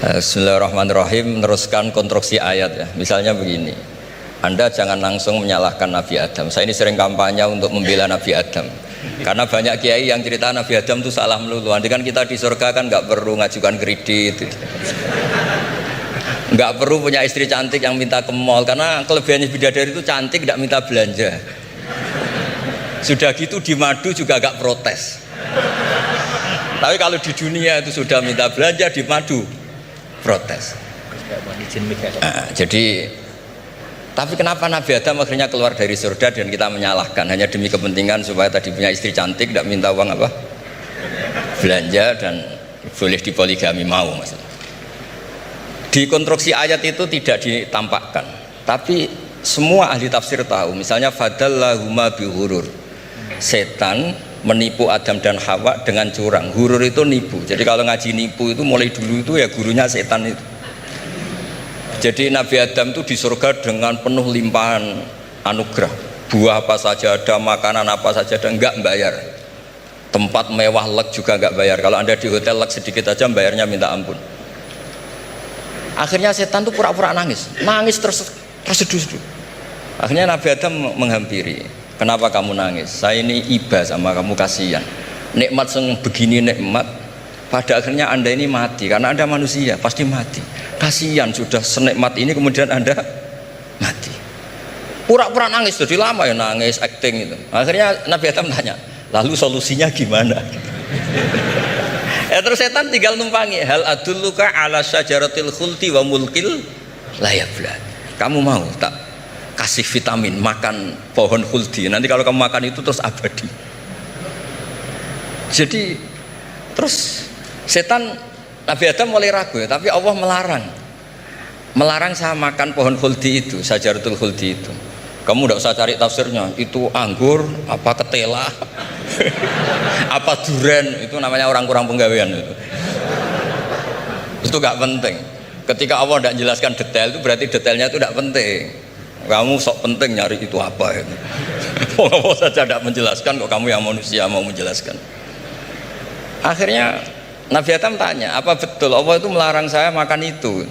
Bismillahirrahmanirrahim. Meneruskan konstruksi ayat ya. Misalnya begini, Anda jangan langsung menyalahkan Nabi Adam. Saya ini sering kampanye untuk membela Nabi Adam, karena banyak kiai yang cerita Nabi Adam itu salah melulu. Nanti kan kita di surga kan nggak perlu ngajukan kredit, nggak perlu punya istri cantik yang minta ke mall, karena kelebihannya bidadari itu cantik, nggak minta belanja. Sudah gitu di madu juga nggak protes. Tapi kalau di dunia itu sudah minta belanja, di madu protes. Jadi, tapi kenapa Nabi Adam akhirnya keluar dari surga dan kita menyalahkan hanya demi kepentingan supaya tadi punya istri cantik, tidak minta uang apa? Belanja dan boleh dipoligami mau maksudnya. Di konstruksi ayat itu tidak ditampakkan, tapi semua ahli tafsir tahu. Misalnya fadallahuma bihurur, setan menipu Adam dan Hawa dengan curang. Hurur itu nipu. Jadi kalau ngaji nipu itu mulai dulu itu ya gurunya setan itu. Jadi Nabi Adam itu di surga dengan penuh limpahan anugerah. Buah apa saja ada, makanan apa saja ada, enggak bayar. Tempat mewah leg juga enggak bayar. Kalau Anda di hotel leg sedikit aja bayarnya minta ampun. Akhirnya setan tuh pura-pura nangis terseduh-seduh. Akhirnya Nabi Adam menghampiri. Kenapa kamu nangis? Saya ini iba sama kamu, kasihan. Nikmat begini nikmat, pada akhirnya Anda ini mati. Karena Anda manusia, pasti mati. Kasihan sudah senikmat ini kemudian Anda mati. Pura-pura nangis, jadi lama ya nangis, acting itu. Akhirnya Nabi Adam tanya, lalu solusinya gimana? Terus setan tinggal numpangi. Hal adulluka ala syajaratil khuldi wa mulkil la yafla. Kamu mau tak kasih vitamin, makan pohon khuldi, nanti kalau kamu makan itu terus abadi. Jadi terus setan, Nabi Adam mulai ragu ya, tapi Allah melarang saya makan pohon khuldi itu, syajaratul khuldi itu. Kamu tidak usah cari tafsirnya, itu anggur apa ketela apa duren, itu namanya orang kurang penggawean itu gak penting. Ketika Allah tidak jelaskan detail, itu berarti detailnya itu tidak penting. Kamu sok penting nyari itu apa ya? Allah saja tidak menjelaskan, kok kamu yang manusia mau menjelaskan. Akhirnya Nabi Adam tanya, apa betul Allah itu melarang saya makan itu?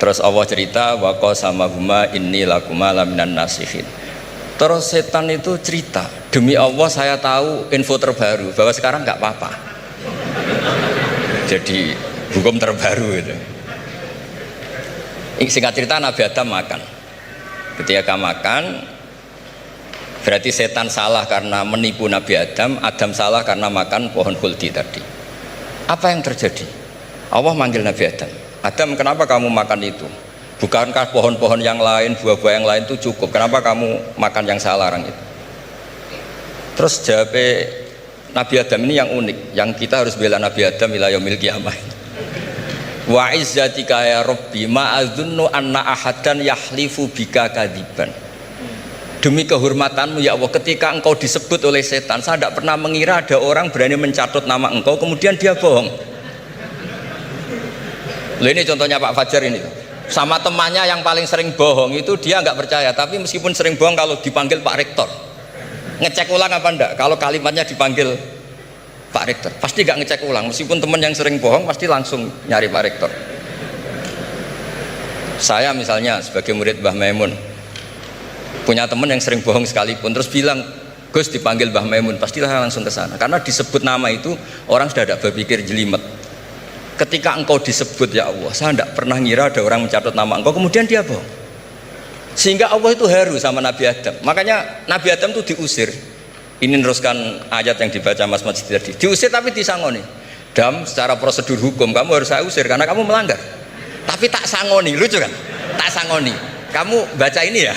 Terus Allah cerita, wa qasamahuma inni lakuma laminan nasihin. Terus setan itu cerita, demi Allah saya tahu info terbaru bahwa sekarang nggak apa-apa. Jadi hukum terbaru itu. Singkat cerita Nabi Adam makan. Ketika makan, berarti setan salah karena menipu Nabi Adam, Adam salah karena makan pohon khuldi tadi. Apa yang terjadi? Allah manggil Nabi Adam, Adam kenapa kamu makan itu? Bukankah pohon-pohon yang lain, buah-buah yang lain itu cukup? Kenapa kamu makan yang saya larang itu? Terus jawab Nabi Adam ini yang unik, yang kita harus bela Nabi Adam ila yaumil qiyamah. Wa izzatika ya Rabbi ma adzunnu anna ahadan yahlifu bika kadiban. Demi kehormatanmu ya Allah, ketika engkau disebut oleh setan, saya tidak pernah mengira ada orang berani mencatut nama engkau kemudian dia bohong. Loh, ini contohnya Pak Fajar ini. Sama temannya yang paling sering bohong itu dia nggak percaya, tapi meskipun sering bohong kalau dipanggil Pak Rektor ngecek ulang apa enggak. Kalau kalimatnya dipanggil Pak Rektor pasti nggak ngecek ulang, meskipun teman yang sering bohong pasti langsung nyari Pak Rektor. Saya misalnya sebagai murid Mbah Maimun punya teman yang sering bohong sekalipun, terus bilang Gus dipanggil Mbah Maimun, pastilah langsung ke sana karena disebut nama itu orang sudah ada berpikir jelimet. Ketika engkau disebut ya Allah, saya tidak pernah ngira ada orang mencatat nama engkau kemudian dia bohong, sehingga Allah itu haru sama Nabi Adam. Makanya Nabi Adam itu diusir. Ini meneruskan ayat yang dibaca Mas Majid tadi, diusir tapi disangoni. Dam, secara prosedur hukum kamu harus saya usir karena kamu melanggar, tapi tak sangoni. Lucu kan? Tak sangoni, kamu baca ini ya.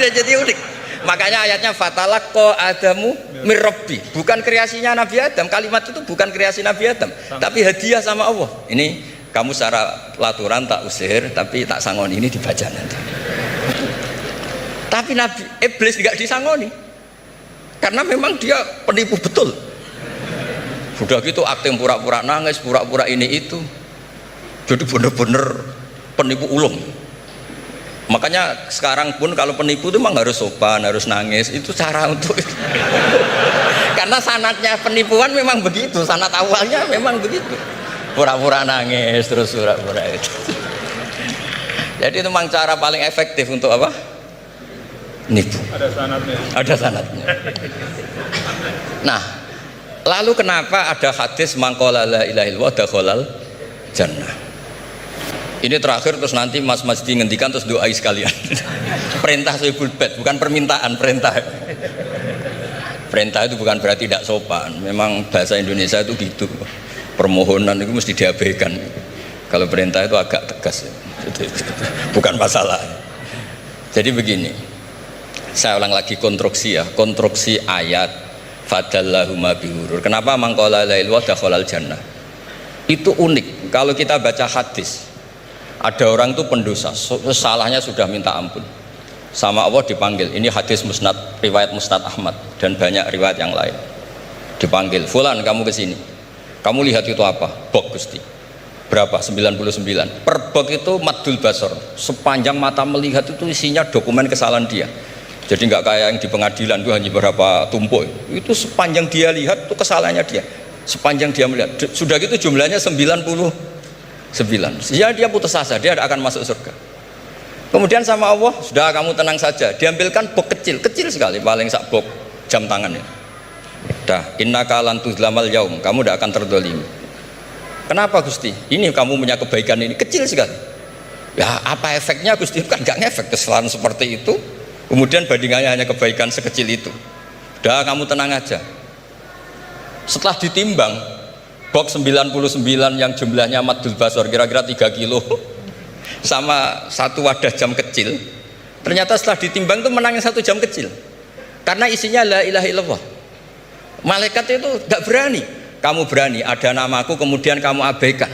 jadi unik. Makanya ayatnya fatalaqqa Adamu mir Rabbi, bukan kreasinya Nabi Adam. Kalimat itu bukan kreasi Nabi Adam, tapi hadiah sama Allah. Ini kamu secara pelaturan tak usir tapi tak sangoni, ini dibaca nanti. Tapi Nabi Iblis tidak disangoni karena memang dia penipu betul. Sudah gitu akting pura-pura nangis, pura-pura ini itu, jadi bener-bener penipu ulung. Makanya sekarang pun kalau penipu itu memang harus sopan, harus nangis, itu cara untuk Karena sanatnya penipuan memang begitu, sanat awalnya memang begitu. Pura-pura nangis terus pura-pura itu. Jadi itu memang cara paling efektif untuk apa? Nipu. Ada sanatnya. Ada sanatnya. Nah, lalu kenapa ada hadis mangqala la ilaha illallah dakhalal jannah? Ini terakhir terus nanti Mas ngendikan terus doai sekalian. Perintah sohibul bait, bukan permintaan, perintah. Perintah itu bukan berarti tidak sopan. Memang bahasa Indonesia itu gitu. Permohonan itu mesti diabaikan. Kalau perintah itu agak tegas. Bukan masalah. Jadi begini. Saya ulang lagi konstruksi ayat fadallahuma bihurur. Kenapa mangqala la ilaha illallah dakhalal jannah? Itu unik. Kalau kita baca hadis, ada orang itu pendosa, salahnya sudah minta ampun. Sama Allah dipanggil. Ini hadis musnad, riwayat Musnad Ahmad dan banyak riwayat yang lain. Dipanggil, "Fulan, kamu ke sini. Kamu lihat itu apa?" "Bok, Gusti." "Berapa?" 99. Per bok itu maddul basor. Sepanjang mata melihat itu isinya dokumen kesalahan dia. Jadi nggak kayak yang di pengadilan itu hanya beberapa tumpuk. Itu sepanjang dia lihat itu kesalahannya dia. Sepanjang dia melihat. Sudah gitu jumlahnya 99. Ya dia putus asa, dia tidak akan masuk surga. Kemudian sama Allah, sudah kamu tenang saja. Diambilkan bok kecil sekali, paling sak bok jam tangannya. Dah, innaka lan tuzlamal yaum, kamu tidak akan terdolimi. Kenapa Gusti? Ini kamu punya kebaikan ini kecil sekali. Ya apa efeknya Gusti? Kan nggak ngefek kesalahan seperti itu. Kemudian bandingannya hanya kebaikan sekecil itu. Dah kamu tenang aja. Setelah ditimbang, bok 99 yang jumlahnya maddul basor kira-kira 3 kilo sama satu wadah jam kecil, ternyata setelah ditimbang itu menangin 1 jam kecil karena isinya la ilaha illallah. Malaikat itu gak berani. Kamu berani ada namaku kemudian kamu abaikan.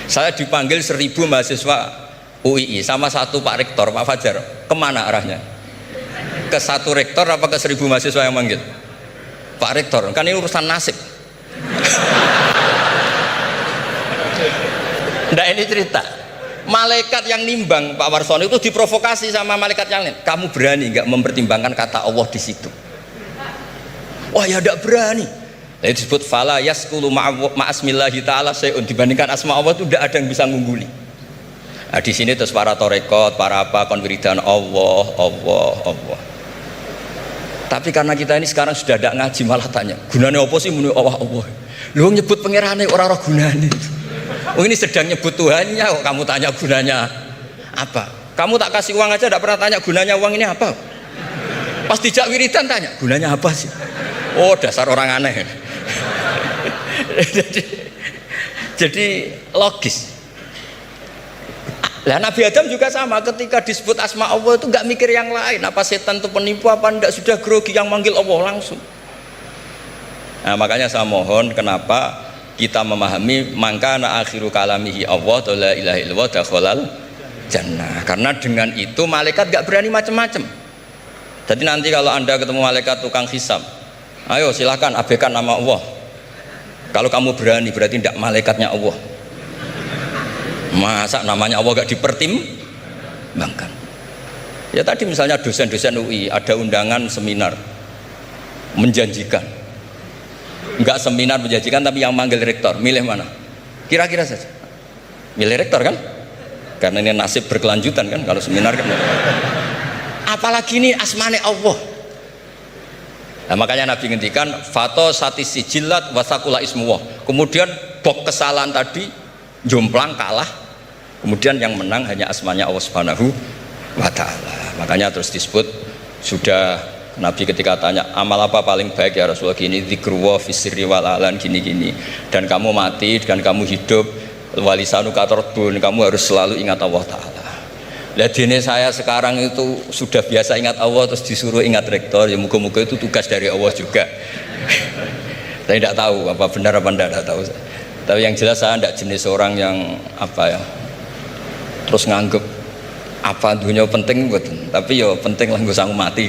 Saya dipanggil 1000 mahasiswa UII sama satu Pak Rektor, Pak Fajar. Kemana arahnya? Ke satu rektor apa ke 1000 mahasiswa yang manggil? Pak Rektor, kan ini urusan nasib. Nah ini cerita. Malaikat yang nimbang Pak Warsono itu diprovokasi sama malaikat yang lain. Kamu berani nggak mempertimbangkan kata Allah di situ? Wah ya tidak berani. Jadi disebut fala yaskulu ma'asmillahi ta'ala sayun, dibandingkan asma Allah itu tidak ada yang bisa ngungguli. Nah, di sini terus para torekot, para apa konwiridan Allah. Tapi karena kita ini sekarang sudah tidak ngaji malah tanya, gunanya apa sih muni Allah? Lu nyebut pangerane orang gunane. Oh ini sedang nyebut Tuhannya kok kamu tanya gunanya apa? Kamu tak kasih uang aja tidak pernah tanya gunanya uang ini apa? Pas dijak wiridan tanya, gunanya apa sih? Oh dasar orang aneh. jadi logis. Lah Nabi Adam juga sama, ketika disebut asma Allah itu nggak mikir yang lain, apa setan itu penipu apa enggak, sudah grogi yang manggil Allah langsung. Nah makanya saya mohon, kenapa kita memahami mangkana akhiru kalamihi Allah la ilaha illallah dakhalal jannah, karena dengan itu malaikat nggak berani macam-macam. Jadi nanti kalau Anda ketemu malaikat tukang hisab, ayo silahkan abaikan nama Allah. Kalau kamu berani berarti tidak malaikatnya Allah. Masa namanya Allah gak dipertimbangkan? Ya tadi misalnya dosen-dosen UI ada undangan seminar menjanjikan, enggak seminar menjanjikan tapi yang manggil rektor, milih mana? Kira-kira saja milih rektor kan? Karena ini nasib berkelanjutan kan kalau seminar kan. Apalagi ini asmane Allah. Nah, makanya Nabi ngendikan fato satisi jilat wasakula ismuwah. Kemudian bok kesalahan tadi jomplang kalah, kemudian yang menang hanya asmanya Allah Subhanahu wa ta'ala. Makanya terus disebut, sudah Nabi ketika tanya amal apa paling baik ya Rasulullah, gini, dzikrullah fisri wal alan, gini dan kamu mati dan kamu hidup walisanu katorbun, kamu harus selalu ingat Allah ta'ala. Lah dene saya sekarang itu sudah biasa ingat Allah terus disuruh ingat rektor, ya muka-muka itu tugas dari Allah juga. Saya tidak tahu apa benar apa tidak tahu. Tapi yang jelas saya tidak jenis orang yang apa ya, terus nganggep apa dunia penting betul. Tapi ya penting lah gue sanggup mati.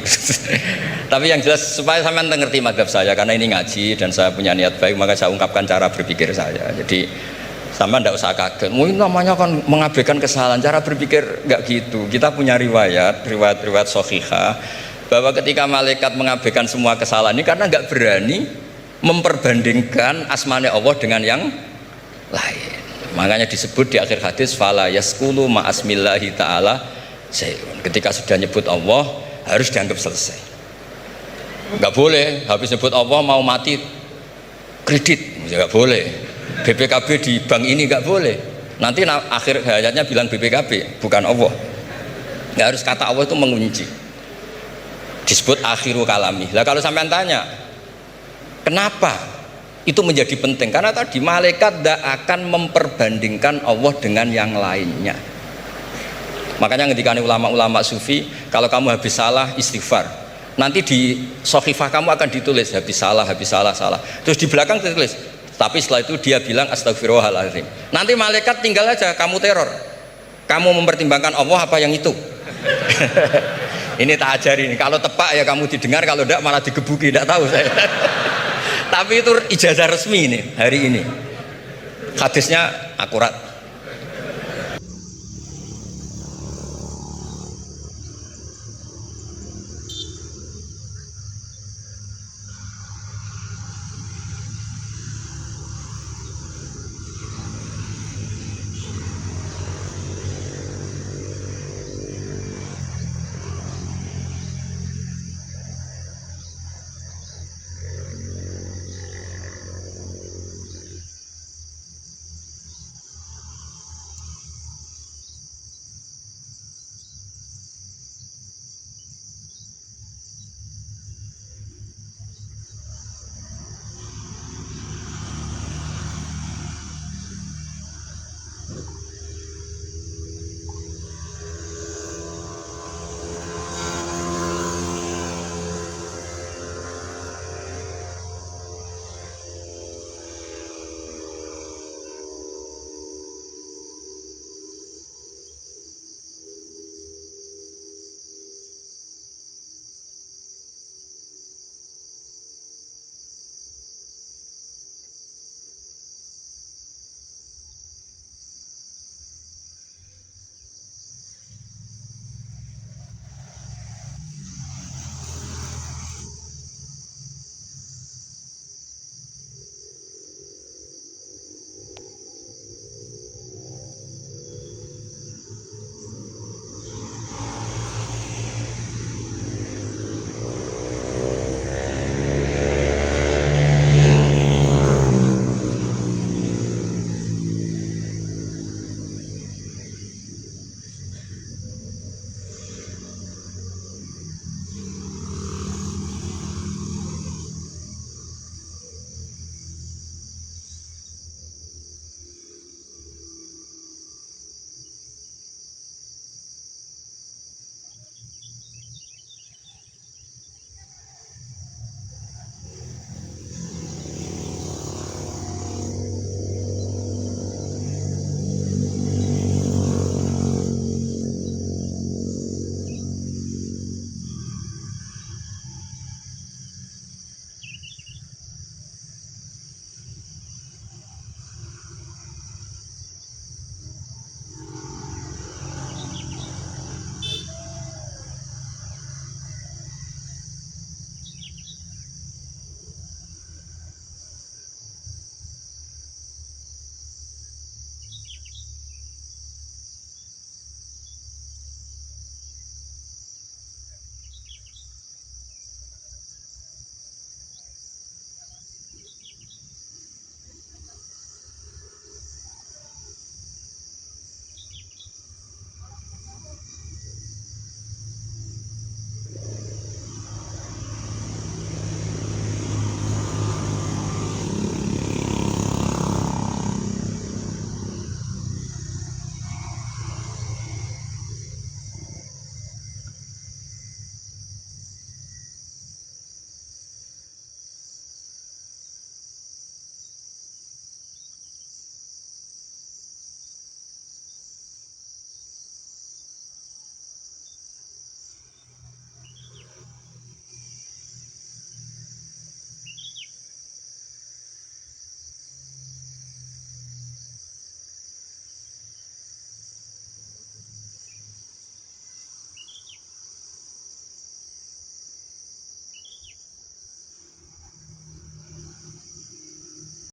Tapi yang jelas supaya sampean ngerti madhab saya, karena ini ngaji dan saya punya niat baik, maka saya ungkapkan cara berpikir saya. Jadi sampean tidak usah kaget. Mungkin namanya kan mengabaikan kesalahan, cara berpikir nggak gitu. Kita punya riwayat sahihah bahwa ketika malaikat mengabaikan semua kesalahan ini karena nggak berani memperbandingkan asmane Allah dengan yang lain. Makanya disebut di akhir hadis fala yaskulu ma'asmillahi ta'ala syai'un. Ketika sudah nyebut Allah harus dianggap selesai. Nggak boleh habis nyebut Allah mau mati kredit, nggak boleh. BPKB di bank ini nggak boleh. Nanti akhir hayatnya bilang BPKB bukan Allah. Nggak harus kata Allah itu mengunci. Disebut akhiru kalami. Lah kalau sampean tanya kenapa itu menjadi penting, karena tadi malaikat tidak akan memperbandingkan Allah dengan yang lainnya. Makanya ketika ulama-ulama sufi, kalau kamu habis salah istighfar, nanti di sohifah kamu akan ditulis habis salah, salah. Terus di belakang ditulis, tapi setelah itu dia bilang astagfirullahaladzim. Nanti malaikat tinggal aja kamu teror, kamu mempertimbangkan Allah apa yang itu. Ini tak ajari nih, kalau tepak ya kamu didengar, kalau tidak malah digebuki, tidak tahu saya. Tapi itu ijazah resmi nih hari ini, hadisnya akurat.